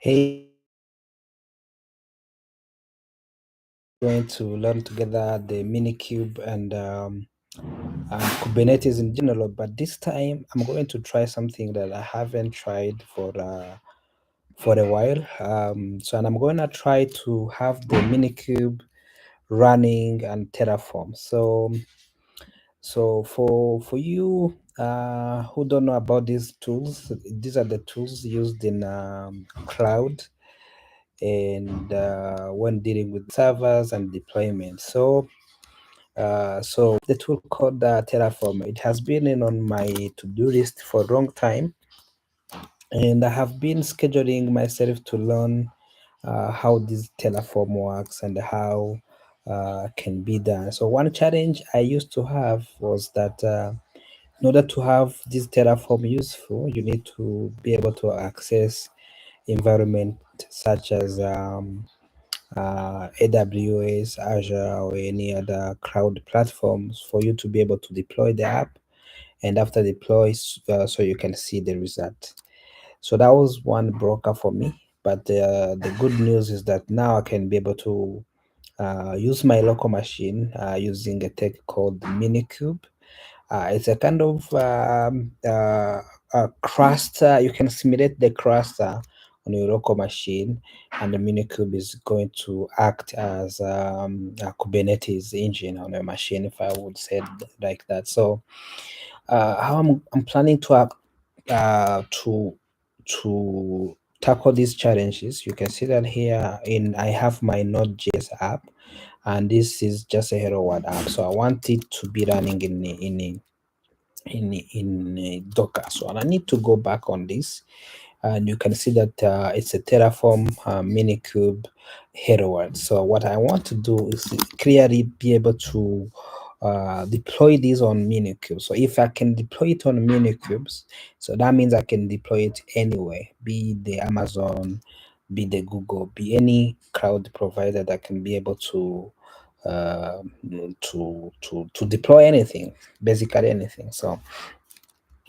Hey, going to learn together the Minikube and Kubernetes in general, but this time I'm going to try something that I haven't tried for a while. And I'm going to try to have the Minikube running and Terraform. So for you who don't know about these tools, these are the tools used in cloud and when dealing with servers and deployment. So the tool called Terraform, it has been in on my to-do list for a long time, and I have been scheduling myself to learn how this Terraform works and how can be done. So one challenge I used to have was that in order to have this Terraform useful, you need to be able to access environment such as AWS, Azure, or any other cloud platforms for you to be able to deploy the app, and after deploy, so you can see the result. So that was one broker for me. But the good news is that now I can be able to use my local machine using a tech called Minikube. It's a kind of a cluster. You can simulate the cluster on your local machine, and the Minikube is going to act as a Kubernetes engine on your machine, if I would say it like that. So, how I'm planning to tackle these challenges. You can see that here I have my Node.js app, and this is just a Hello World app. So I want it to be running in Docker. So I need to go back on this, and you can see that it's a Terraform Minikube Hello World. So what I want to do is clearly be able to deploy this on Minikube. So if I can deploy it on Minikubes, so that means I can deploy it anywhere, be the Amazon, be the Google, be any cloud provider that can be able uh, to deploy anything, basically anything. So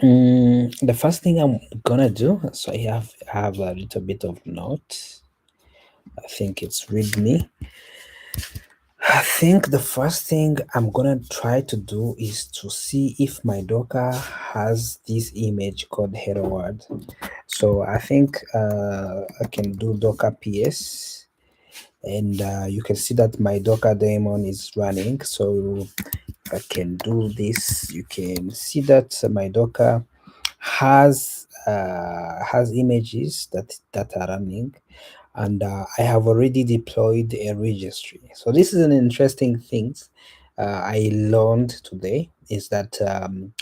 the first thing I'm gonna do, so I have a little bit of note. I think it's README. I think the first thing I'm gonna try to do is to see if my Docker has this image called Hello World. So I think I can do Docker PS, and you can see that my Docker daemon is running. So if I can do this, you can see that my Docker has images that are running, and I have already deployed a registry. So this is an interesting thing I learned today, is that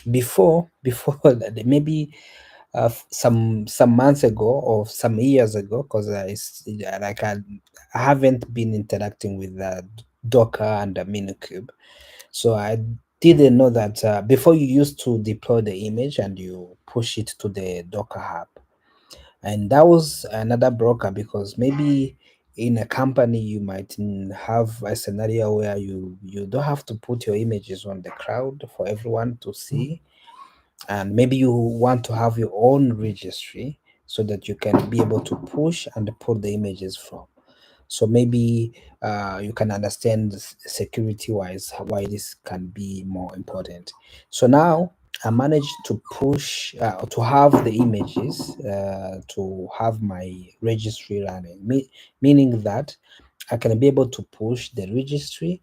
before maybe some months ago or some years ago, because it's like I haven't been interacting with Docker and the Minikube. So I didn't know that before you used to deploy the image and you push it to the Docker Hub. And that was another broker, because maybe in a company you might have a scenario where you don't have to put your images on the cloud for everyone to see, and maybe you want to have your own registry so that you can be able to push and pull the images from. So maybe you can understand security wise why this can be more important. So now I managed to push to have the images to have my registry running, meaning that I can be able to push the registry,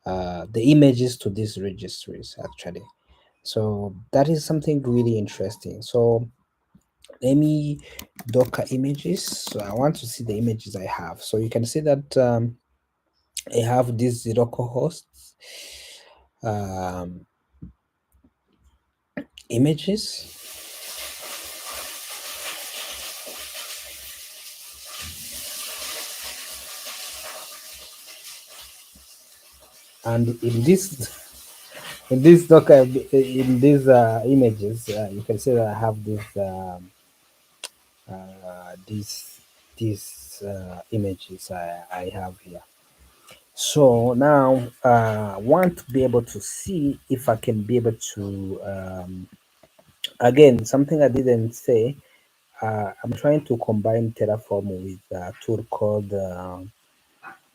the images to these registries actually. So that is something really interesting. So let me Docker images. So I want to see the images I have. So you can see that I have these localhosts images, and in this Docker in these images, you can see that I have these images I have here. So now I want to be able to see if I can be able to again, something I didn't say. I'm trying to combine Terraform with a tool called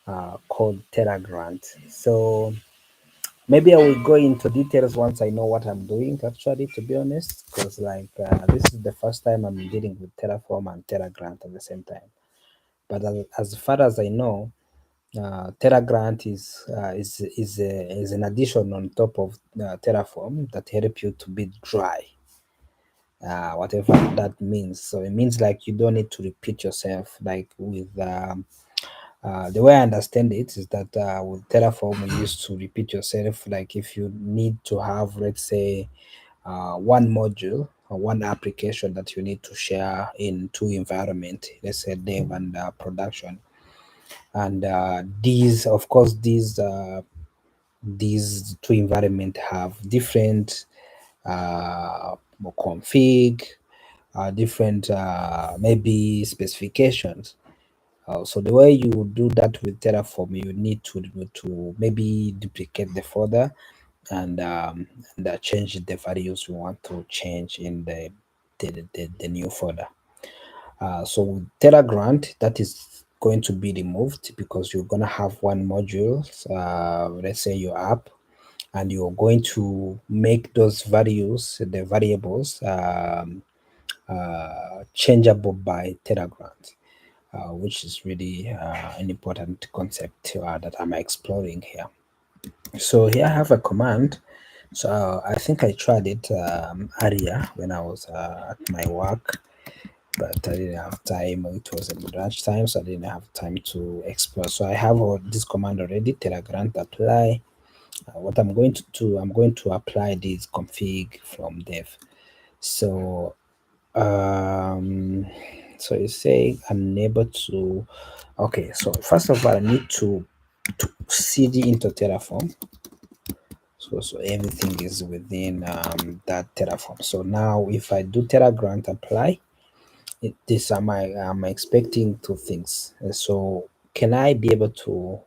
TerraGrant. So maybe I will go into details once I know what I'm doing. Actually, to be honest, because this is the first time I'm dealing with Terraform and TerraGrant at the same time. But as far as I know, TerraGrant is an addition on top of Terraform that help you to be dry, whatever that means. So it means like you don't need to repeat yourself. Like with the way I understand it is that with Terraform, you used to repeat yourself. Like if you need to have, let's say, one module or one application that you need to share in two environment, let's say dev and production, and of course, these two environment have different uh, config, different maybe specifications. So the way you would do that with Terraform, you need to maybe duplicate the folder and change the values you want to change in the new folder. So with TerraGrant, that is going to be removed because you're going to have one module, let's say your app, and you're going to make those values, the variables, changeable by TerraGrant, which is really an important concept that I'm exploring here. So here I have a command. So I think I tried it earlier when I was at my work, but I didn't have time. It was at lunch time, so I didn't have time to explore. So I have this command already, TerraGrant apply. What I'm going to do, I'm going to apply this config from dev. So so you say unable to. Okay, so first of all, I need to cd into Terraform. So everything is within that Terraform. So now if I do TerraGrant apply, this I'm expecting two things. So can I be able to,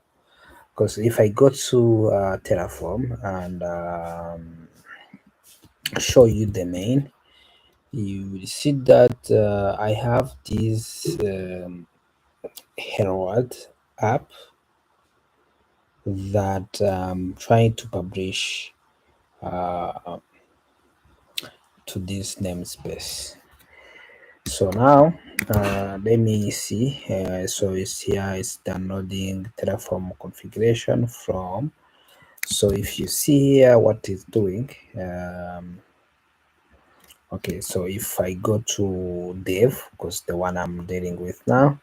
because if I go to Terraform and show you the main, you will see that I have this Herald app that I'm trying to publish to this namespace. So now let me see. So it's here, it's downloading Terraform configuration from. So if you see here what it's doing, okay, so if I go to dev, because the one I'm dealing with now,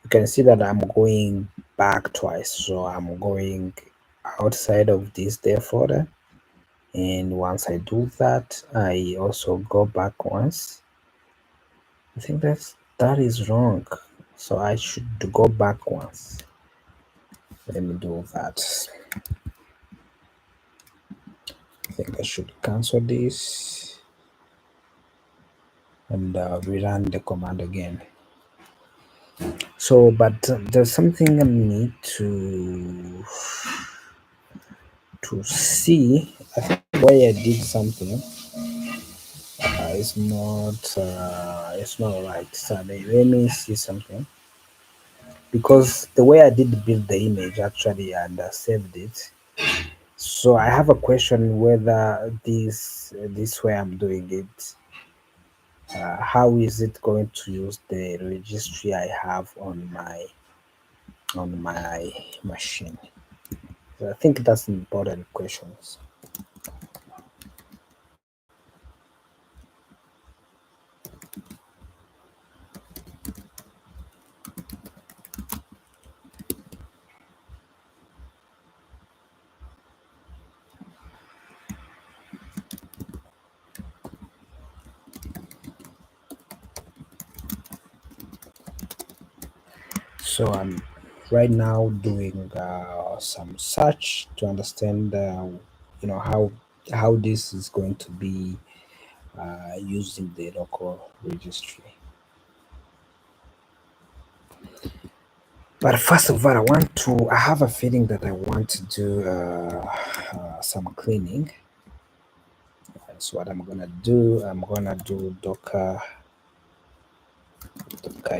you can see that I'm going back twice. So I'm going outside of this dev folder, and once I do that, I also go back once. I think that is wrong. So I should go back once. Let me do that. I think I should cancel this and rerun the command again. So, but there's something I need to see. I think the way I did something it's not right. So let me see something, because the way I did build the image actually and saved it. So I have a question whether this way I'm doing it, how is it going to use the registry I have on my machine? So I think that's an important question. So I'm right now doing some search to understand, how this is going to be using the local registry. But first of all, I have a feeling that I want to do some cleaning. That's what I'm gonna do. I'm gonna do Docker Docker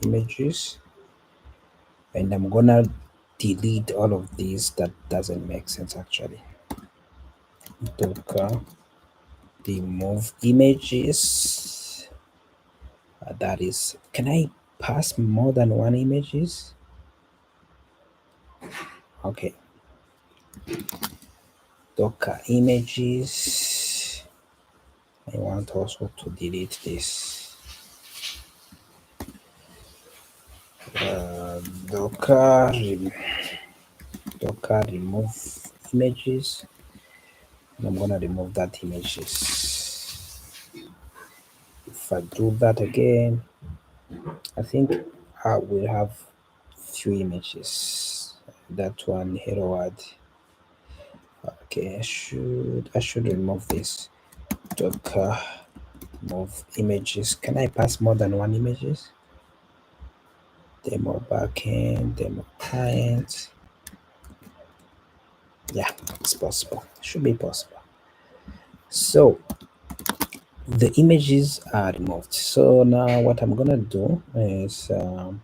images, and I'm gonna delete all of these that doesn't make sense actually. Docker remove images. That is, can I pass more than one images? Okay. Docker images. I want also to delete this. Docker Docker remove images. And I'm gonna remove that images. If I do that again, I think I will have few images. That one Herod. Okay, I should remove this. Docker remove images. Can I pass more than one images? Demo backend, demo client. Yeah, it's possible. Should be possible. So the images are removed. So now what I'm gonna do is I'm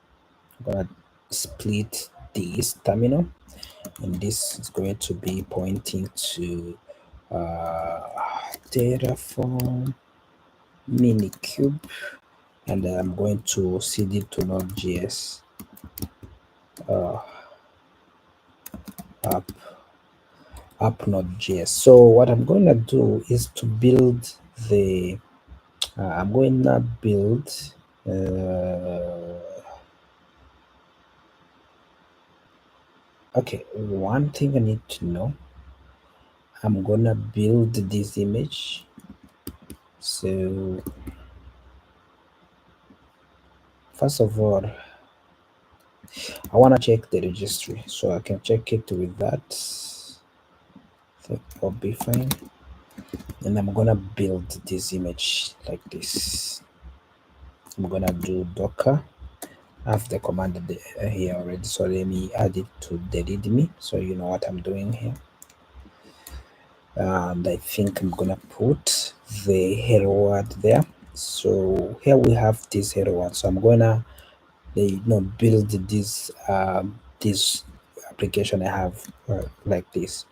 gonna split this terminal, and this is going to be pointing to Terraform Minikube, and I'm going to cd to Node.js app Node.js. So what I'm going to do is to build the I'm going to build okay, one thing I need to know, I'm gonna build this image. So first of all, I want to check the registry, so I can check it with that. I think I'll be fine. And I'm gonna build this image like this. I'm gonna do docker. I have the command here already, so let me add it to the readme so you know what I'm doing here. And I think I'm gonna put the hello word there. So here we have this hello word. So I'm gonna build this application I have like this.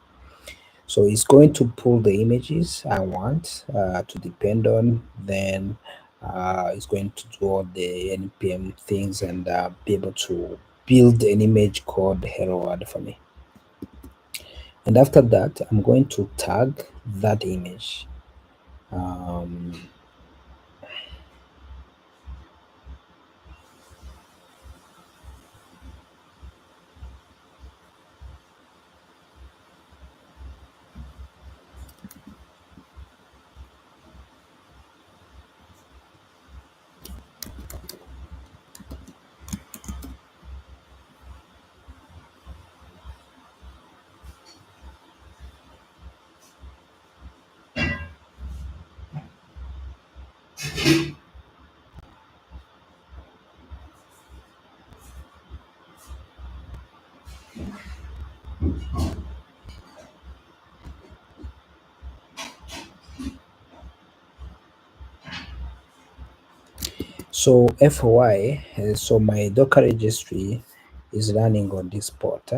So it's going to pull the images I want to depend on. Then it's going to do all the npm things and be able to build an image called hello world for me. And after that, I'm going to tag that image. So FY, so my Docker registry is running on this port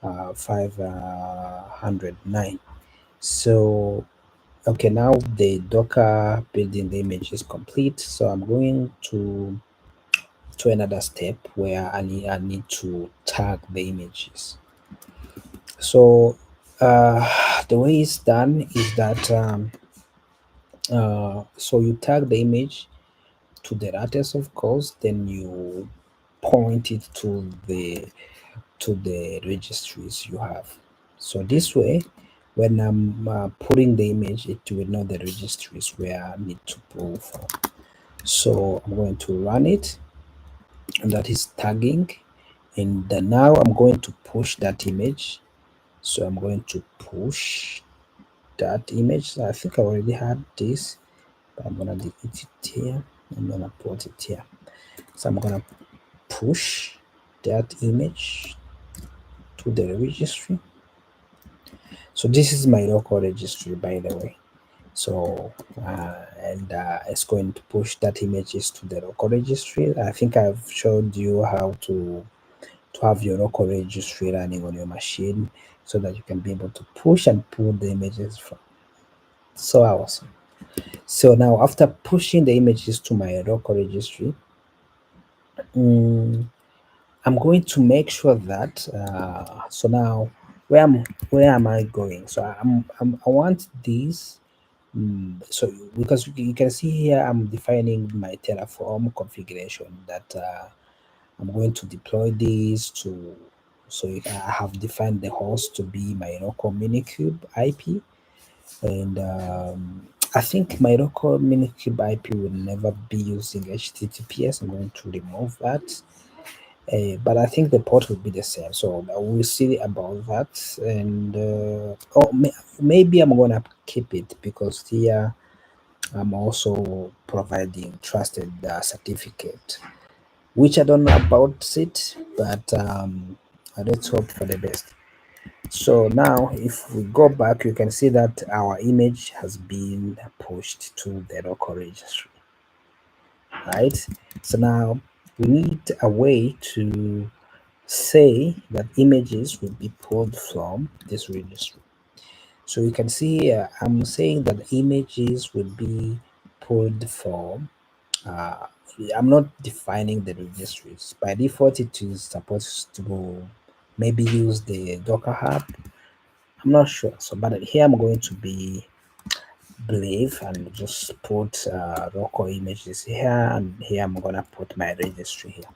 509. So okay, now the Docker building the image is complete. So I'm going to another step where I need to tag the images. So the way it's done is that so you tag the image to the radius, of course, then you point it to the registries you have. So this way, when I'm putting the image, it will know the registries where I need to pull from. So I'm going to run it, and that is tagging. And now I'm going to push that image. So I'm going to push that image. I think I already had this, but I'm gonna delete it here. I'm gonna put it here. So I'm gonna push that image to the registry. So this is my local registry, by the way. So and it's going to push that images to the local registry. I think I've showed you how to have your local registry running on your machine so that you can be able to push and pull the images from. So awesome. So now after pushing the images to my local registry, mm, I'm going to make sure that so now where am I going? So I want these. So because you can see here, I'm defining my Terraform configuration that I'm going to deploy these to. So I have defined the host to be my local Minikube IP, and I think my local Minikube IP will never be using HTTPS. I'm going to remove that. But I think the port will be the same, so we'll see about that. And maybe I'm gonna keep it because here I'm also providing trusted certificate, which I don't know about it, but let's hope for the best. So now, if we go back, you can see that our image has been pushed to the local registry, right? So now we need a way to say that images will be pulled from this registry. So you can see here, I'm saying that images will be pulled from, uh, I'm not defining the registries. By default, it is supposed to maybe use the Docker Hub. I'm not sure. So, but here I'm going to be brave and just put local images here, and here I'm gonna put my registry here.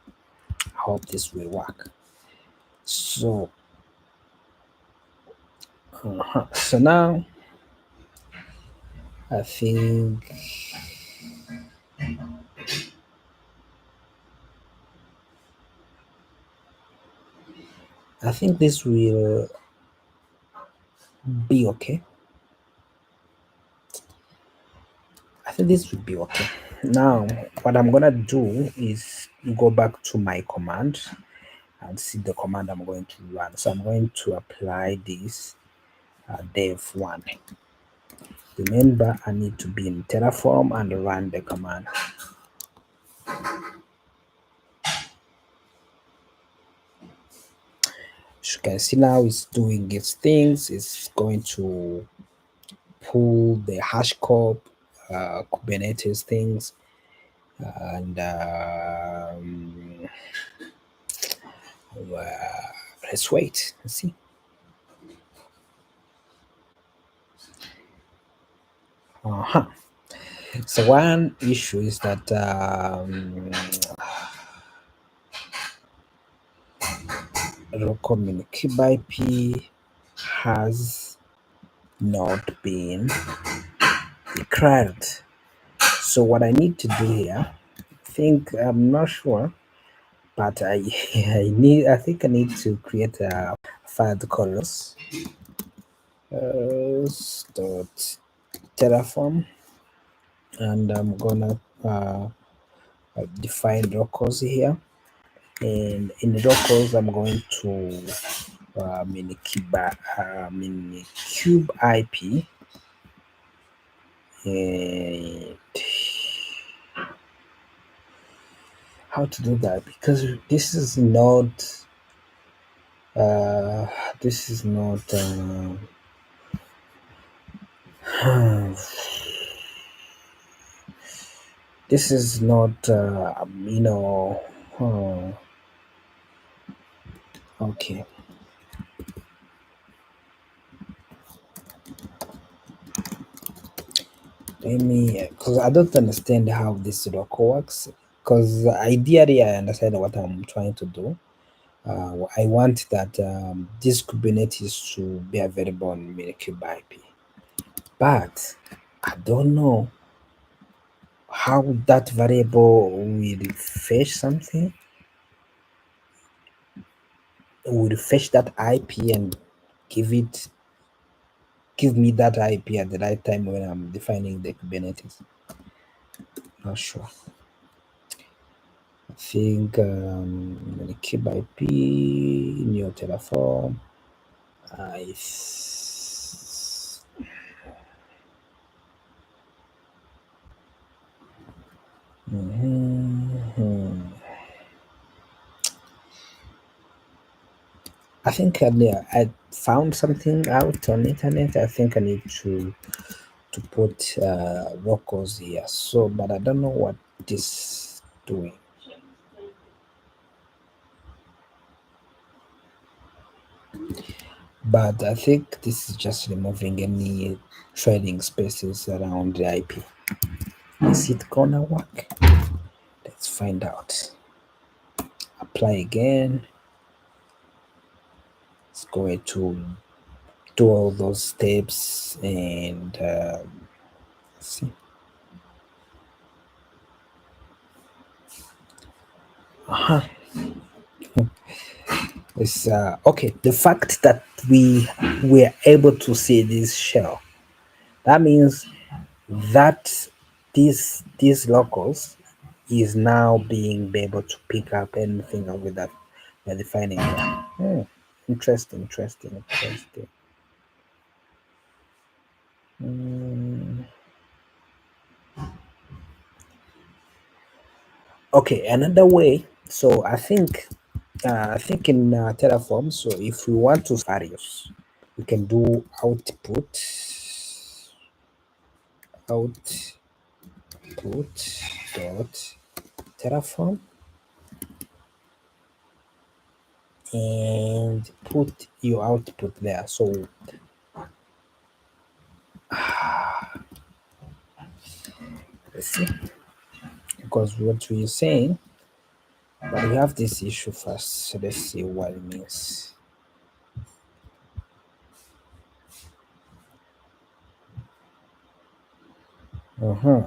I hope this will work. So so now I think this will be okay. I think this will be okay. Now what I'm gonna do is go back to my command and see the command I'm going to run. So I'm going to apply this dev1. Remember, I need to be in Terraform and run the command. As you can see now, it's doing its things. It's going to pull the HashiCorp Kubernetes things, and let's wait and see. Uh-huh. So one issue is that local Minikube IP has not been declared. So what I need to do here, I'm not sure, but I think I need to create a file colors dot Terraform, and I'm gonna define locals here. And in locals, I'm going to Minikube IP, and how to do that, because this is not uh, this is not this is not oh, okay. Let me, because I don't understand how this local works. Because ideally, I understand what I'm trying to do. I want that this Kubernetes to be available on Minikube IP, but I don't know how that variable will fetch something, will fetch that IP and give it give me that IP at the right time when I'm defining the Kubernetes. Not sure. I think Minikube IP, new Terraform. I Mhm. I think I found something out on internet. I think I need to put locals here. So, but I don't know what this doing. But I think this is just removing any trading spaces around the IP. Is it gonna work? Let's find out. Apply again. It's going to do all those steps and see. It's okay. The fact that we were able to see this shell, that means that these locals is now being able to pick up anything over that by defining that. Interesting, interesting, interesting. Mm, okay, another way. So I think in Terraform. So if we want to various, we can do output dot Terraform and put your output there. So let's see, because what we're saying, but we have this issue first. So let's see what it means. Uh-huh.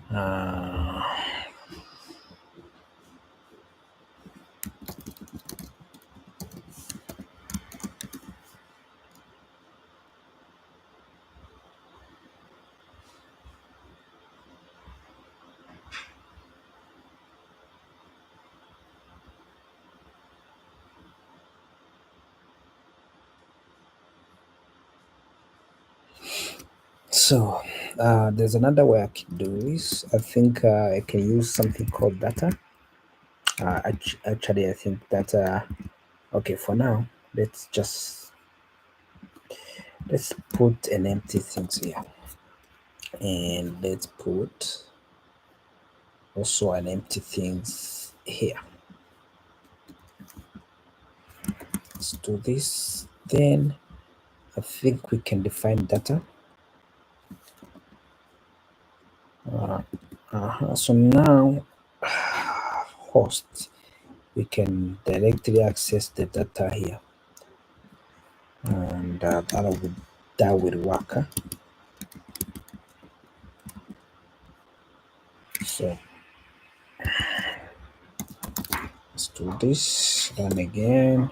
Uh, so there's another way I can do this. I think I can use something called data. Actually, I think that okay, for now, let's put an empty things here, and let's put also an empty things here. Let's do this. Then I think we can define data. So now host, we can directly access the data here, and that will work. So let's do this. Run again.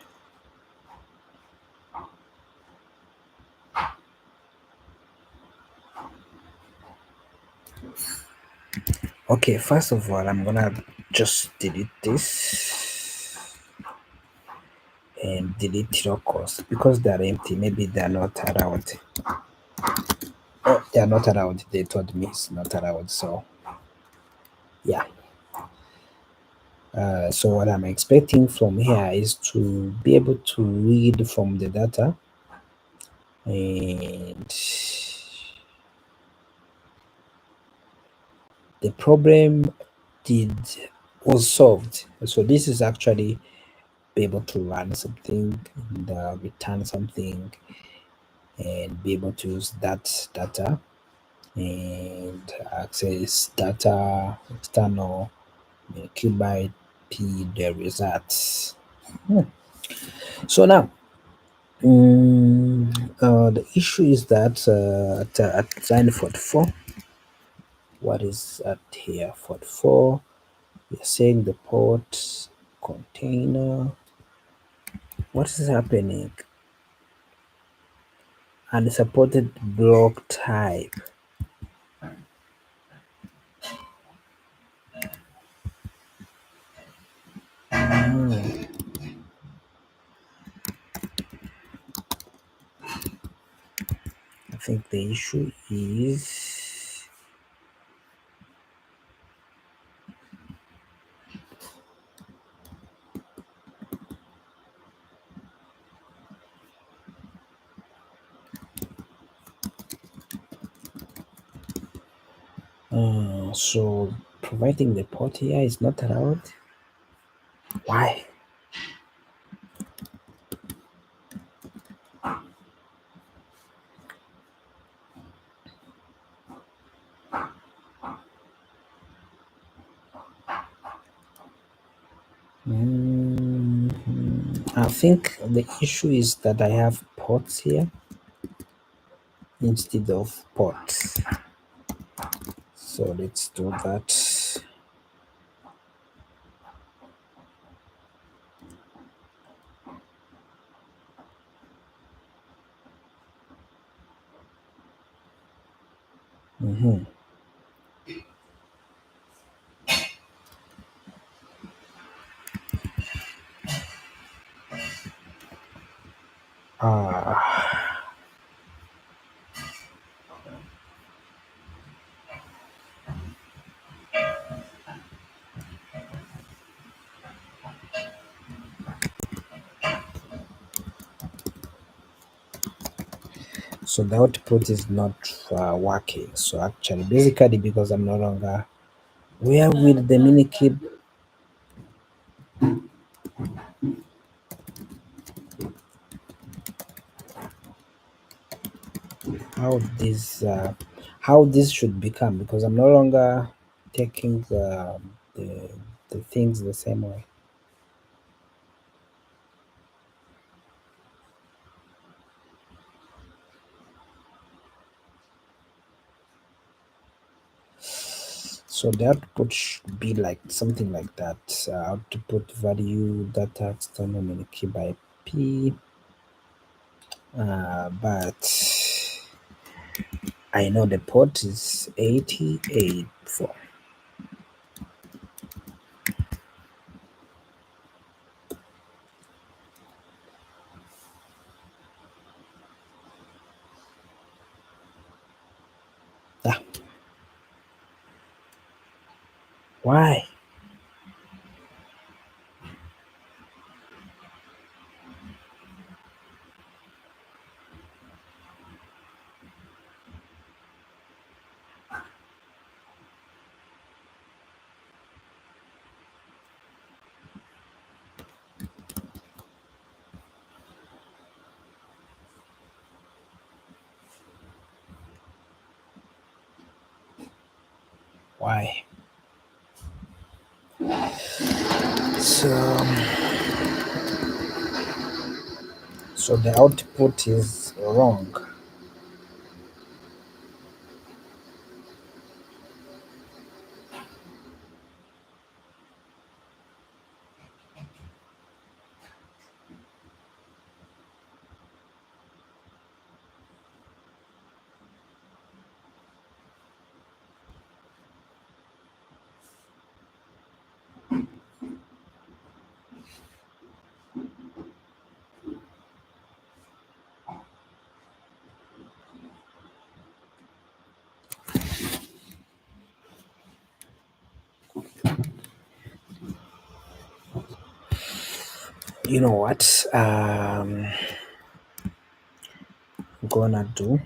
Okay, first of all, I'm gonna just delete this and delete locals because they're empty. Maybe they're not allowed. Oh, they're not allowed. They told me it's not allowed. So yeah. So what I'm expecting from here is to be able to read from the data, and the problem did was solved. So this is actually be able to run something and return something and be able to use that data and access data external Minikube the results. So now the issue is that at line 44, what is at here 44? You're saying the port container. What is happening? Unsupported block type. Hmm. I think the issue is so providing the port here is not allowed. Why? I think the issue is that I have ports here instead of ports. So let's do that. Mhm. Ah, so the output is not working. So actually, basically, because I'm no longer, where will the Minikube, how how this should become? Because I'm no longer taking the the things the same way. So the output should be like something like that. Output value data external Minikube IP. But I know the port is 8084. Ah, why? Why? So, so the output is wrong. You know what? I'm gonna do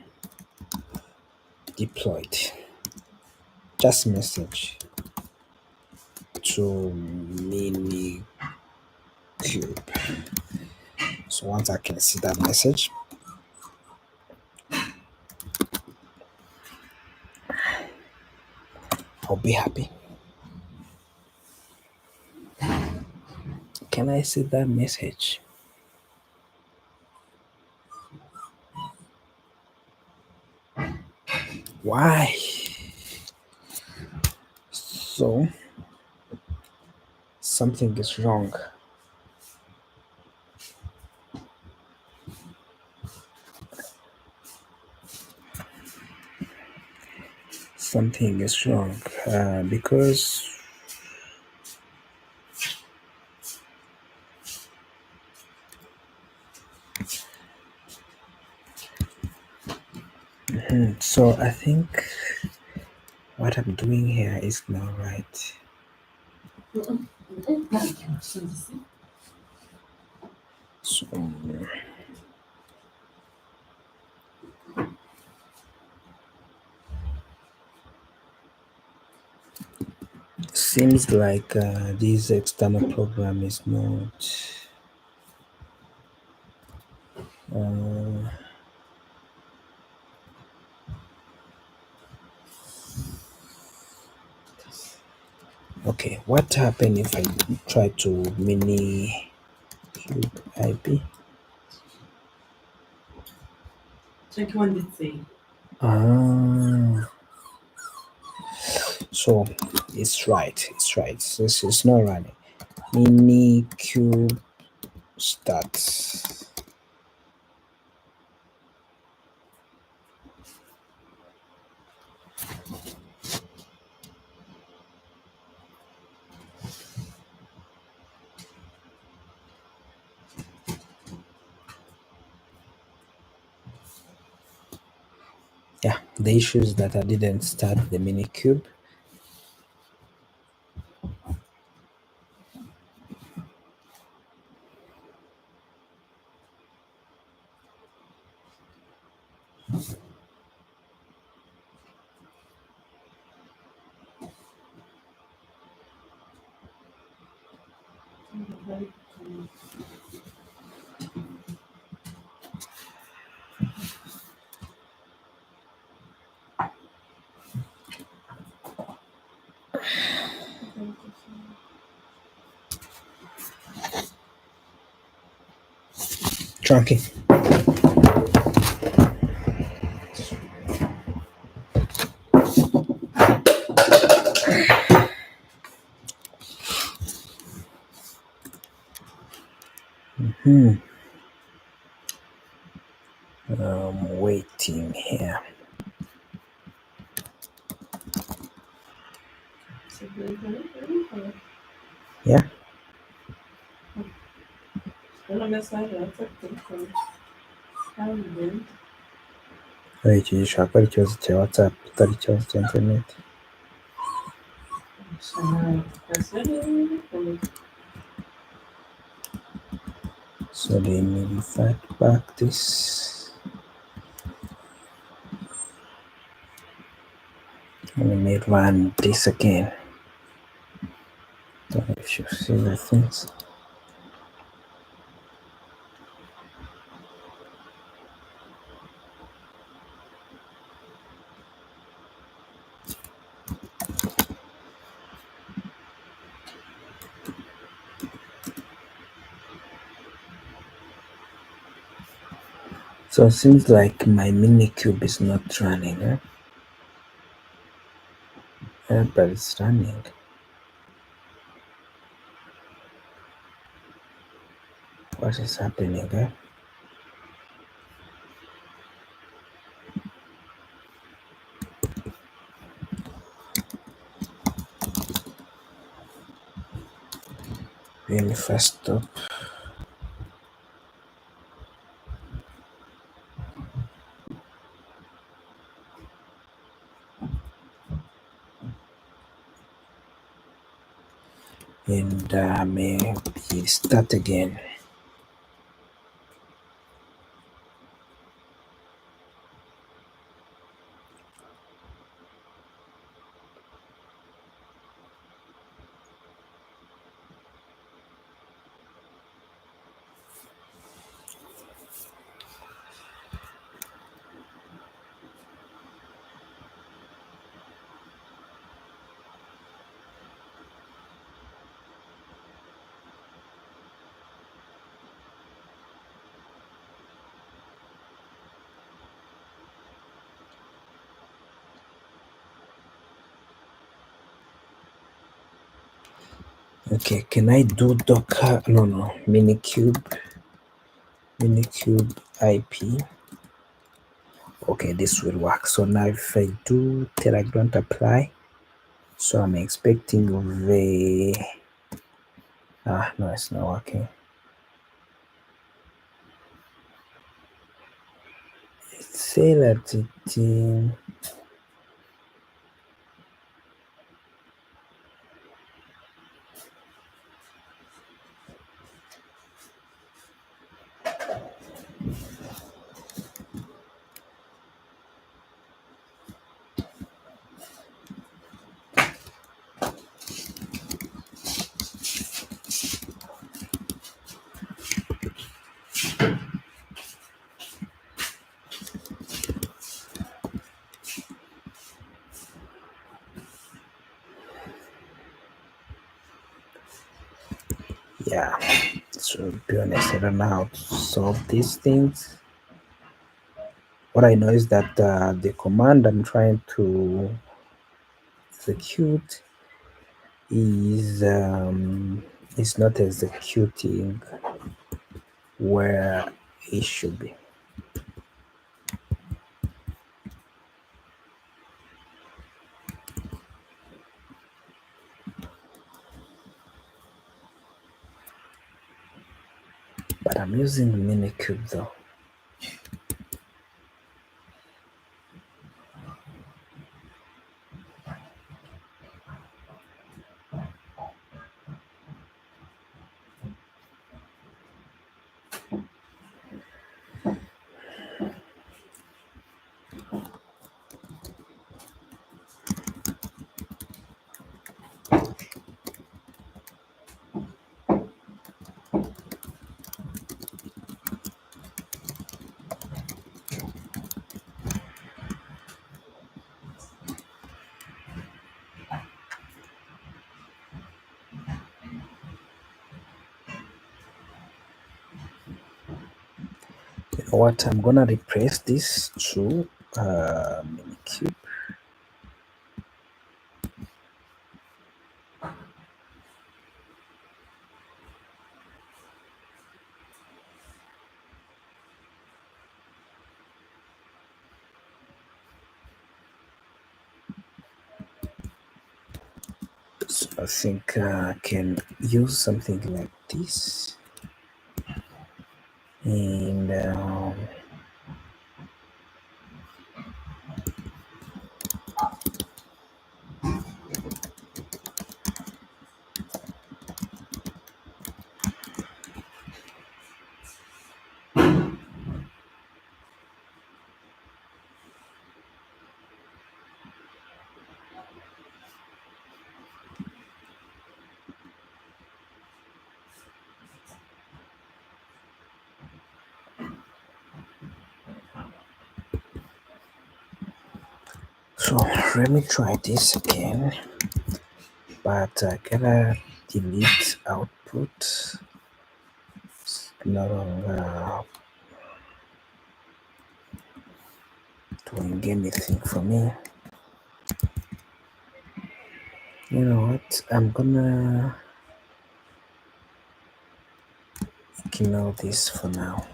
deployed. Just message to Minikube. So once I can see that message, I'll be happy. Can I see that message? Why? So Something is wrong. Something is wrong because so I think what I'm doing here is not right. So seems like this external program is not uh, okay. What happened if I try to mini cube IP? Ah, so it's right. It's right. This is not running. Mini cube start. Yeah, the issue is that I didn't start the mini cube. Trunking. I'm waiting here. Yeah. Iki gishobora kuba ari ikibazo cya WhatsApp atari ikibazo cya interineti. So let me revert back this. Let me run this again. Don't know if you see the things. So it seems like my Minikube is not running, huh? But it's running. What is happening, huh? Really fast up. And maybe start again. Okay, can I do Docker? No, no, Minikube IP. Okay, this will work. So now if I do Telegram apply, so I'm expecting the no, it's not working. It say that yeah. So to be honest, I don't know how to solve these things. What I know is that the command I'm trying to execute is not executing where it should be. But I'm using Minikube though. You know what? I'm gonna replace this to Minikube. So I think I can use something like this, and so let me try this again. But I gotta delete output. It's no longer doing anything for me. You know what? I'm gonna ignore this for now.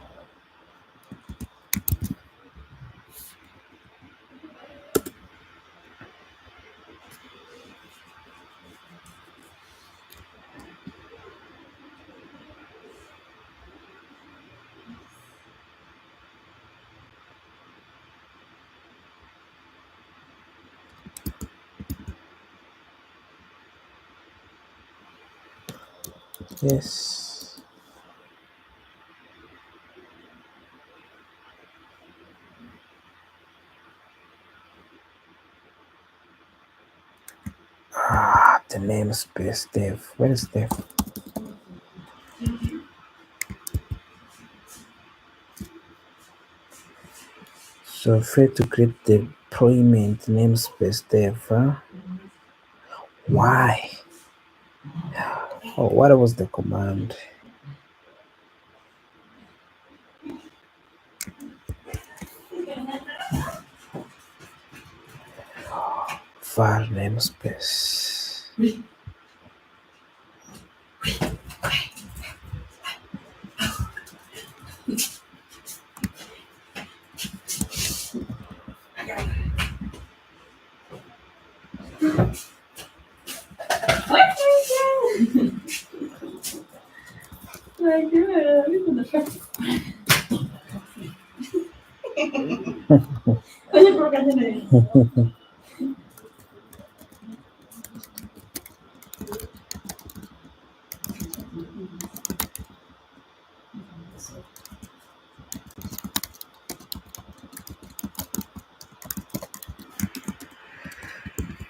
Yes. The namespace dev. Where is dev? So fail to create the deployment namespace dev. Huh? Why? Oh, what was the command? Var namespace. I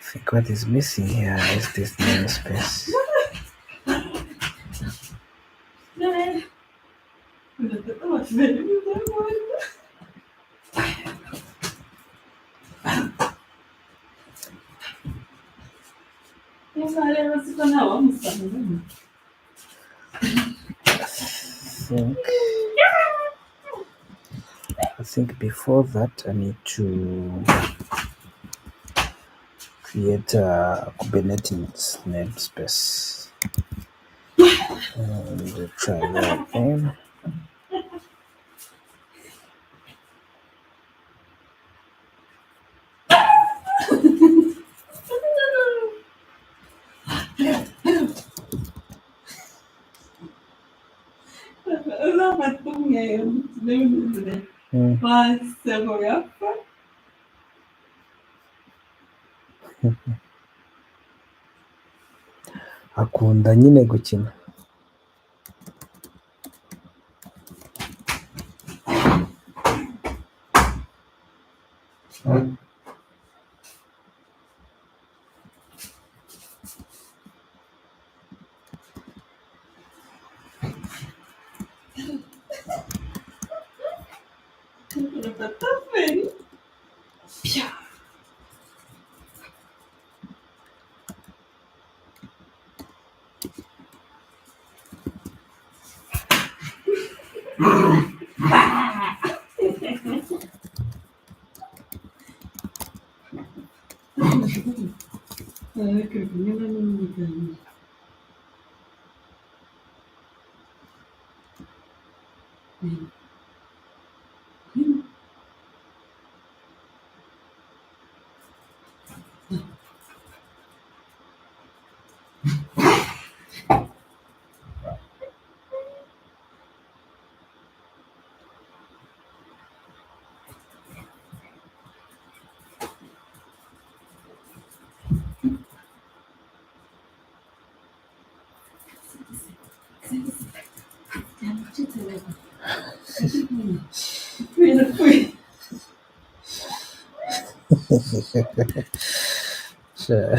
think what is missing here is this namespace. think I think before that I need to create a Kubernetes namespace and try that again. Akunda nyine gukina. Sure.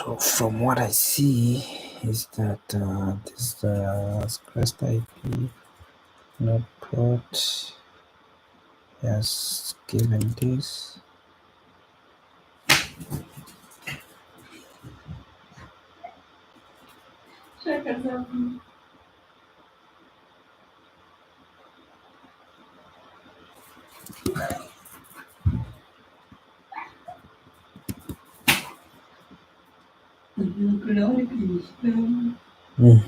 So from what I see is that this crest IP not port has given this. Mm.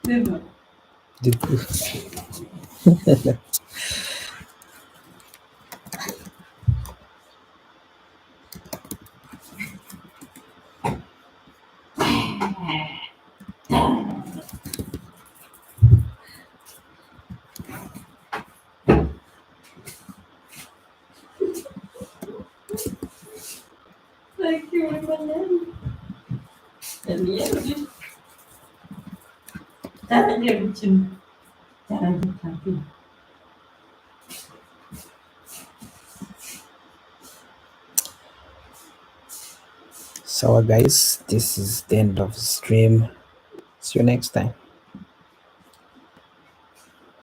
The- So, guys, this is the end of the stream. See you next time.